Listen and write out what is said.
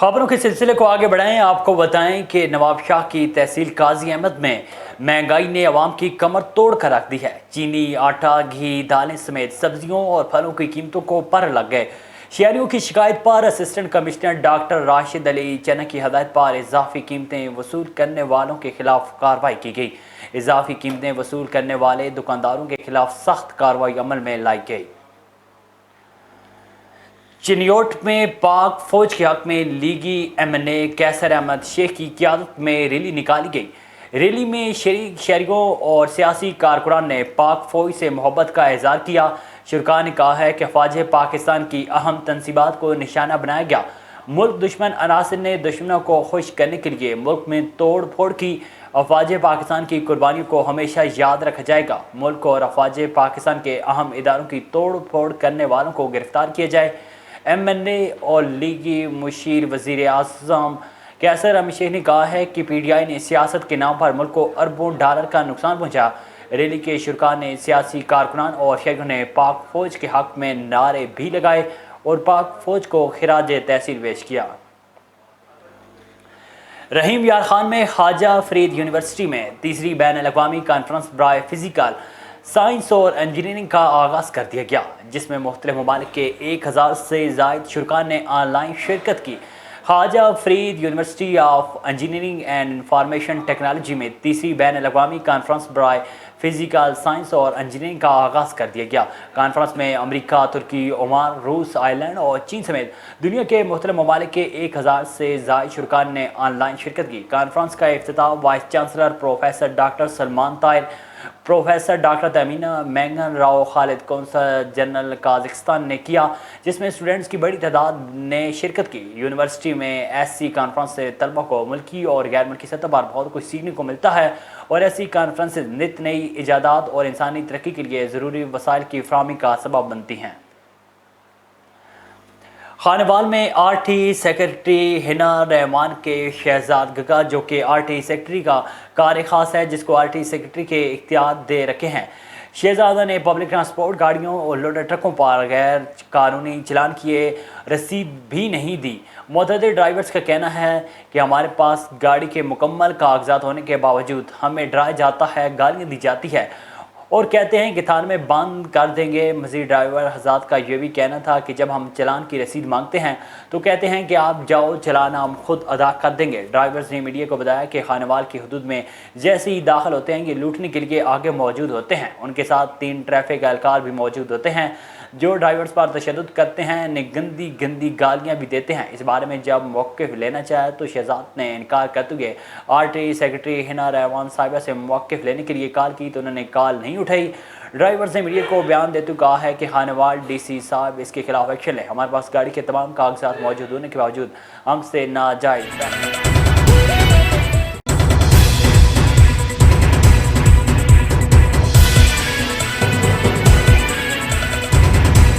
खबरों के सिलसिले को आगे बढ़ाएं। आपको बताएं कि नवाब शाह की तहसील काजी अहमद में महंगाई ने अवाम की कमर तोड़ कर रख दी है। चीनी, आटा, घी, दालें समेत सब्जियों और फलों की कीमतों को पर लग गए। शहरियों की शिकायत पर assistant commissioner doctor Rashid Ali चना की हदायत पर इजाफी कीमतें वसूल करने वालों के खिलाफ कार्रवाई की गई। इजाफी कीमतें वसूल करने वाले दुकानदारों के खिलाफ सख्त कार्रवाई अमल में लाई गई। चिन्योट में पाक फौज के हक में लीगी एमएनए कैसर अहमद शेख की क़यादत में रैली निकाली गई। रैली में शरीक शहरियों और सियासी कारकुनान ने पाक फौज से मोहब्बत का इजहार किया। शुरा ने कहा है कि फ़ौज पाकिस्तान की अहम तनसीबात को निशाना बनाया गया। मुल्क दुश्मन अनासर ने दुश्मनों को खुश करने के लिए मुल्क में तोड़ फोड़ की। अफवाज पाकिस्तान की कुर्बानियों को हमेशा याद रखा जाएगा। मुल्क और अफवाज पाकिस्तान के अहम इदारों की तोड़ फोड़ करने वालों को गिरफ्तार किया जाए। एमएनए और लीगी मुशीर वज़ीर आज़म कैसर अहमद शेख ने कहा है कि पीटीआई ने सियासत के नाम पर मुल्क को अरबों डॉलर का नुकसान पहुंचा। रैली के शुरा ने सियासी कारकुनान और शहरियों ने पाक फौज के हक में नारे भी लगाए और पाक फौज को खिराज तहसील पेश किया। रहीम यार खान में ख्वाजा फरीद यूनिवर्सिटी में तीसरी बैन अल-अक़वामी कॉन्फ्रेंस बराए फ़िज़िकल साइंस और इंजीनियरिंग का आगाज़ कर दिया गया, जिसमें मुख्तलिफ ममालिक के 1000 से ज़ायद शुरा ने ऑनलाइन शिरकत की। Khwaja Farid university of engineering and information technology में तीसरी बैन अल-अक़वामी कॉन्फ्रेंस बराए फ़िज़िकल साइंस और इंजीनियरिंग का आगाज़ कर दिया गया। कॉन्फ्रेंस में अमेरिका, तुर्की, ओमान, रूस, आयरलैंड और चीन समेत दुनिया के मुख्तलिफ ममालिक के 1000 से ज़ायद शुरा ने ऑनलाइन शिरकत की। कॉन्फ्रेंस का इफ्तिताह vice chancellor professor doctor Salman Tahir, professor doctor Tamina Mangan Rao Khalid, consul general Kazakhstan ने किया, जिसमें स्टूडेंट्स की बड़ी तादाद ने शिरकत की। यूनिवर्सिटी में ऐसी कॉन्फ्रेंस से तलबा को मुल्की और गैर मुल्की सतह पर बहुत कुछ सीखने को मिलता है और ऐसी कॉन्फ्रेंस नित नई इजादात और इंसानी तरक्की के लिए ज़रूरी वसाइल की फराहमी का सबब बनती हैं। खानेवाल में आरटी सेक्रेटरी हिना रहमान के शहजाद गगा, जो कि आरटी सेक्रेटरी का कार्य खास है, जिसको आरटी सेक्रेटरी के इख्तियार दे रखे हैं। शहजादा ने पब्लिक ट्रांसपोर्ट गाड़ियों और लोडर ट्रकों पर गैर कानूनी चलान किए रसीद भी नहीं दी। मुतअद्दिद ड्राइवर्स का कहना है कि हमारे पास गाड़ी के मुकम्मल कागजात होने के बावजूद हमें डराया जाता है, गालियाँ दी जाती है और कहते हैं कि थाने में बंद कर देंगे। मज़ीद ड्राइवर हज़रात का ये भी कहना था कि जब हम चलान की रसीद मांगते हैं तो कहते हैं कि आप जाओ, चलान हम खुद अदा कर देंगे। ड्राइवर्स ने मीडिया को बताया कि खानेवाल की हदूद में जैसे ही दाखिल होते हैं ये लूटने के लिए आगे मौजूद होते हैं। उनके साथ 3 ट्रैफिक एहलकार भी मौजूद होते हैं जो ड्राइवर्स पर तशद्दुद करते हैं, ने गंदी गंदी गालियाँ भी देते हैं। इस बारे में जब मौक़िफ़ लेना चाहे तो शहजाद ने इनकार करते हुए आरटी सेक्रेटरी हिना रहमान साहिबा से मौक़िफ़ लेने के लिए कॉल की तो उन्होंने कॉल नहीं उठाई। ड्राइवर्स ने मीडिया को बयान देते हुए कहा है कि खानेवाल डीसी साहब इसके खिलाफ एक्शन लें। हमारे पास गाड़ी के तमाम कागजात मौजूद होने के बावजूद हमसे नाजायज़